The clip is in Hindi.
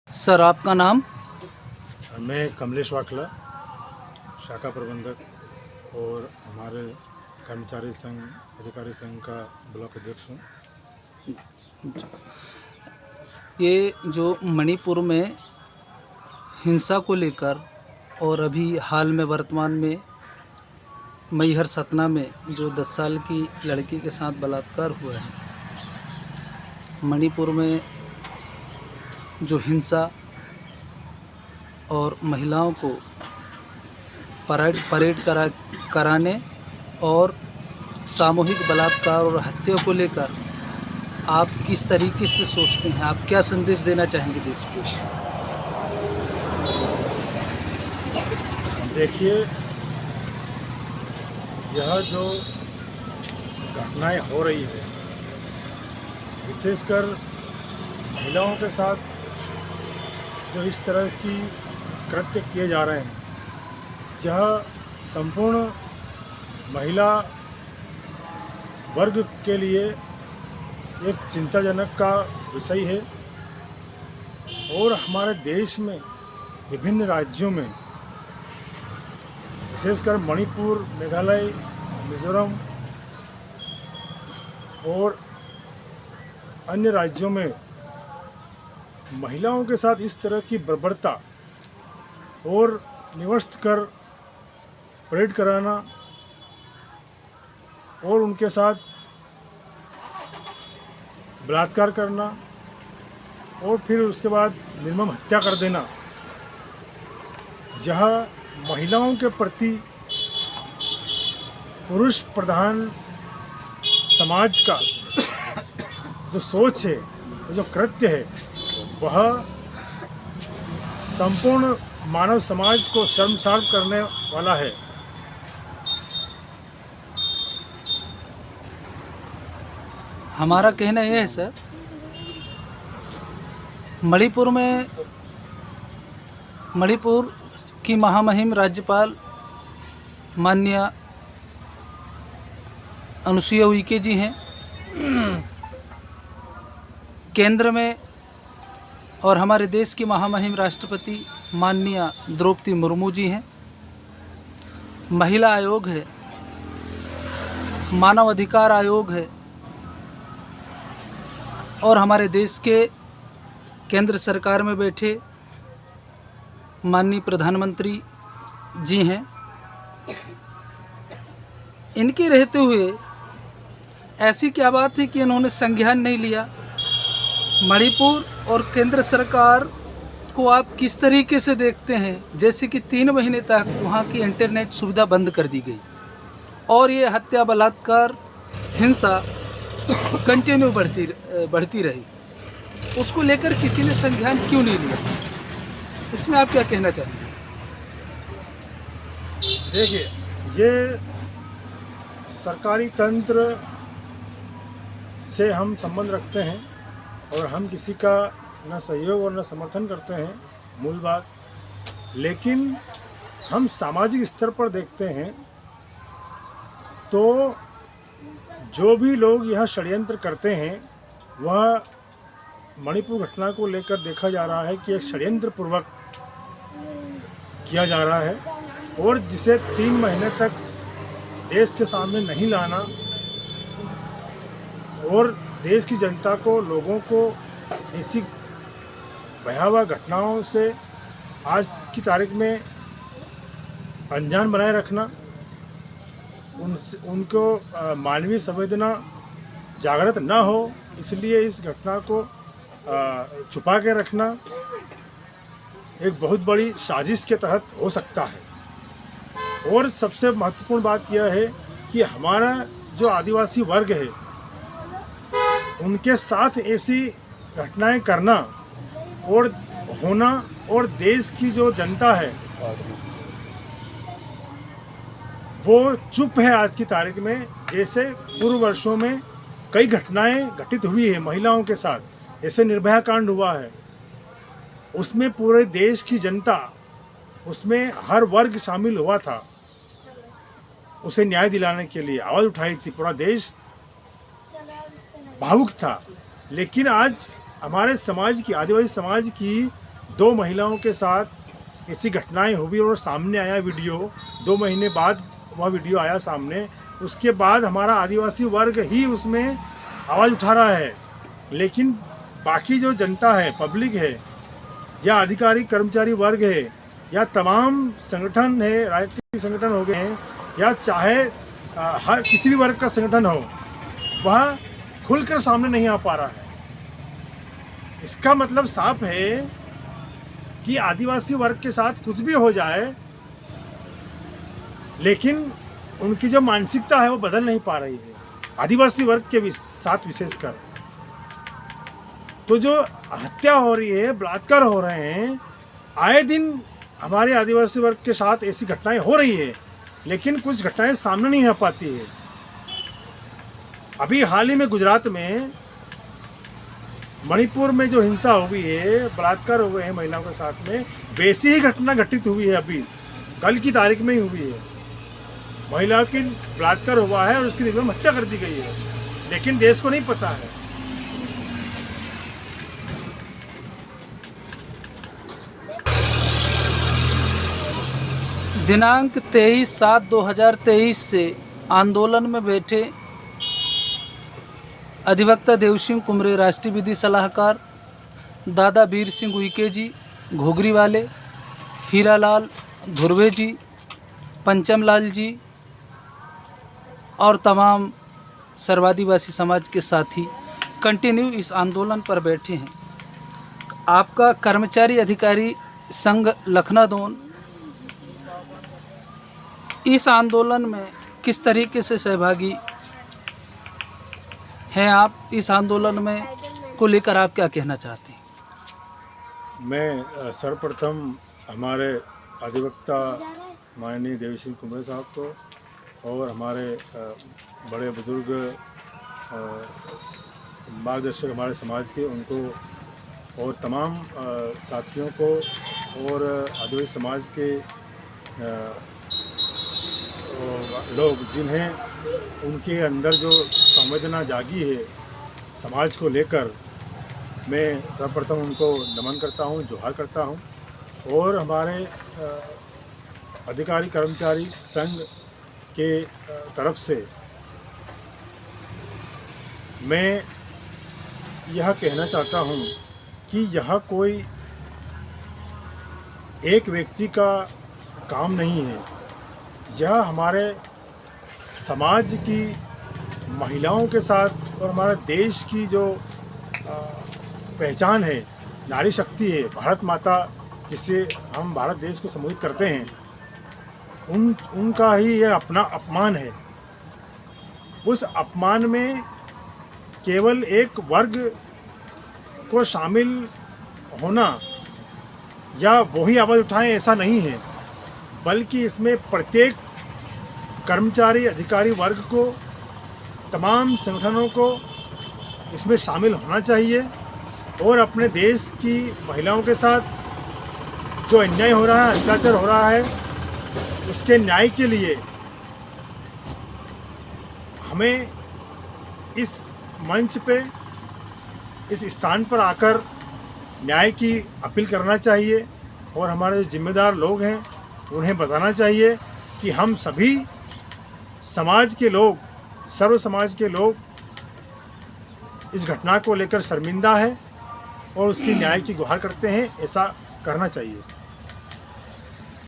सर आपका नाम? मैं कमलेश वाकला, शाखा प्रबंधक और हमारे कर्मचारी संघ अधिकारी संघ का ब्लॉक अध्यक्ष हूँ। ये जो मणिपुर में हिंसा को लेकर और अभी हाल में वर्तमान में मैहर सतना में जो 10 साल की लड़की के साथ बलात्कार हुआ है, मणिपुर में जो हिंसा और महिलाओं को परेड कराने और सामूहिक बलात्कार और हत्या को लेकर आप किस तरीके से सोचते हैं? आप क्या संदेश देना चाहेंगे देश को? देखिए, यह जो घटनाएं हो रही है, विशेषकर महिलाओं के साथ जो इस तरह की कृत्य किए जा रहे हैं, यह संपूर्ण महिला वर्ग के लिए एक चिंताजनक का विषय है। और हमारे देश में विभिन्न राज्यों में, विशेषकर मणिपुर, मेघालय, मिजोरम और अन्य राज्यों में महिलाओं के साथ इस तरह की बर्बरता और निवर्स्त कर परेड कराना और उनके साथ बलात्कार करना और फिर उसके बाद निर्मम हत्या कर देना, जहाँ महिलाओं के प्रति पुरुष प्रधान समाज का जो सोच है, जो कृत्य है, वह संपूर्ण मानव समाज को शर्मसार करने वाला है। हमारा कहना यह है सर, मणिपुर की महामहिम राज्यपाल माननीय अनुसुईया उइके जी हैं, केंद्र में, और हमारे देश की महामहिम राष्ट्रपति माननीय द्रौपदी मुर्मू जी हैं। महिला आयोग है, मानव अधिकार आयोग है, और हमारे देश के केंद्र सरकार में बैठे माननीय प्रधानमंत्री जी हैं। इनके रहते हुए ऐसी क्या बात है कि इन्होंने संज्ञान नहीं लिया? मणिपुर और केंद्र सरकार को आप किस तरीके से देखते हैं? जैसे कि 3 महीने तक वहाँ की इंटरनेट सुविधा बंद कर दी गई और ये हत्या, बलात्कार, हिंसा कंटिन्यू बढ़ती रही, उसको लेकर किसी ने संज्ञान क्यों नहीं लिया? इसमें आप क्या कहना चाहेंगे? देखिए, ये सरकारी तंत्र से हम संबंध रखते हैं और हम किसी का न सहयोग और न समर्थन करते हैं, मूल बात। लेकिन हम सामाजिक स्तर पर देखते हैं तो जो भी लोग यह षड्यंत्र करते हैं, वह मणिपुर घटना को लेकर देखा जा रहा है कि एक षड्यंत्र पूर्वक किया जा रहा है और जिसे 3 महीने तक देश के सामने नहीं लाना और देश की जनता को, लोगों को ऐसी भयावह घटनाओं से आज की तारीख में अनजान बनाए रखना, उनको मानवीय संवेदना जागृत ना हो, इसलिए इस घटना को छुपा के रखना एक बहुत बड़ी साजिश के तहत हो सकता है। और सबसे महत्वपूर्ण बात यह है कि हमारा जो आदिवासी वर्ग है, उनके साथ ऐसी घटनाएं करना और होना, और देश की जो जनता है वो चुप है आज की तारीख में। जैसे पूर्व वर्षों में कई घटनाएं घटित हुई है महिलाओं के साथ, जैसे निर्भया कांड हुआ है, उसमें पूरे देश की जनता, उसमें हर वर्ग शामिल हुआ था, उसे न्याय दिलाने के लिए आवाज़ उठाई थी, पूरा देश भावुक था। लेकिन आज हमारे समाज की, आदिवासी समाज की 2 महिलाओं के साथ ऐसी घटनाएं हुई और सामने आया वीडियो, 2 महीने बाद वह वीडियो आया सामने। उसके बाद हमारा आदिवासी वर्ग ही उसमें आवाज़ उठा रहा है, लेकिन बाकी जो जनता है, पब्लिक है, या अधिकारी कर्मचारी वर्ग है, या तमाम संगठन है, राजनीतिक संगठन हो गए हैं, या चाहे हर किसी भी वर्ग का संगठन हो, वह खुलकर सामने नहीं आ पा रहा है। इसका मतलब साफ है कि आदिवासी वर्ग के साथ कुछ भी हो जाए, लेकिन उनकी जो मानसिकता है वो बदल नहीं पा रही है, आदिवासी वर्ग के साथ विशेषकर। तो जो हत्या हो रही है, बलात्कार हो रहे हैं, आए दिन हमारे आदिवासी वर्ग के साथ ऐसी घटनाएं हो रही है, लेकिन कुछ घटनाएं सामने नहीं आ पाती है। अभी हाल ही में गुजरात में, मणिपुर में जो हिंसा हुई है, बलात्कार हुए हैं महिलाओं के साथ में, वैसी ही घटना घटित हुई है। अभी कल की तारीख में ही हुई है, महिला की बलात्कार हुआ है और उसकी निर्मम हत्या कर दी गई है, लेकिन देश को नहीं पता है। दिनांक 23/7/2023 से आंदोलन में बैठे अधिवक्ता देवसिंह कुमरे, राष्ट्रीय विधि सलाहकार दादा वीर सिंह उइके जी, घुघरी वाले हीरालाल धुर्वे जी, पंचमलाल जी और तमाम सर्वादिवासी समाज के साथी कंटिन्यू इस आंदोलन पर बैठे हैं। आपका कर्मचारी अधिकारी संघ लखनादौन इस आंदोलन में किस तरीके से सहभागी हैं? आप इस आंदोलन में को लेकर आप क्या कहना चाहते हैं? मैं सर्वप्रथम हमारे अधिवक्ता माननीय देवसिंह कुमरे साहब को और हमारे बड़े बुजुर्ग मार्गदर्शक हमारे समाज के, उनको और तमाम साथियों को और आदिवासी समाज के लोग जिन्हें उनके अंदर जो संवेदना जागी है समाज को लेकर, मैं सर्वप्रथम उनको नमन करता हूँ, जोहार करता हूँ। और हमारे अधिकारी कर्मचारी संघ के तरफ से मैं यह कहना चाहता हूँ कि यह कोई एक व्यक्ति का काम नहीं है, यह हमारे समाज की महिलाओं के साथ और हमारे देश की जो पहचान है, नारी शक्ति है, भारत माता जिससे हम भारत देश को संबोधित करते हैं, उनका ही यह अपना अपमान है। उस अपमान में केवल एक वर्ग को शामिल होना या वही आवाज़ उठाएं ऐसा नहीं है, बल्कि इसमें प्रत्येक कर्मचारी अधिकारी वर्ग को, तमाम संगठनों को इसमें शामिल होना चाहिए और अपने देश की महिलाओं के साथ जो अन्याय हो रहा है, अत्याचार हो रहा है, उसके न्याय के लिए हमें इस मंच पे, इस स्थान पर आकर न्याय की अपील करना चाहिए और हमारे जो जिम्मेदार लोग हैं उन्हें बताना चाहिए कि हम सभी समाज के लोग, सर्व समाज के लोग इस घटना को लेकर शर्मिंदा है और उसकी न्याय की गुहार करते हैं। ऐसा करना चाहिए।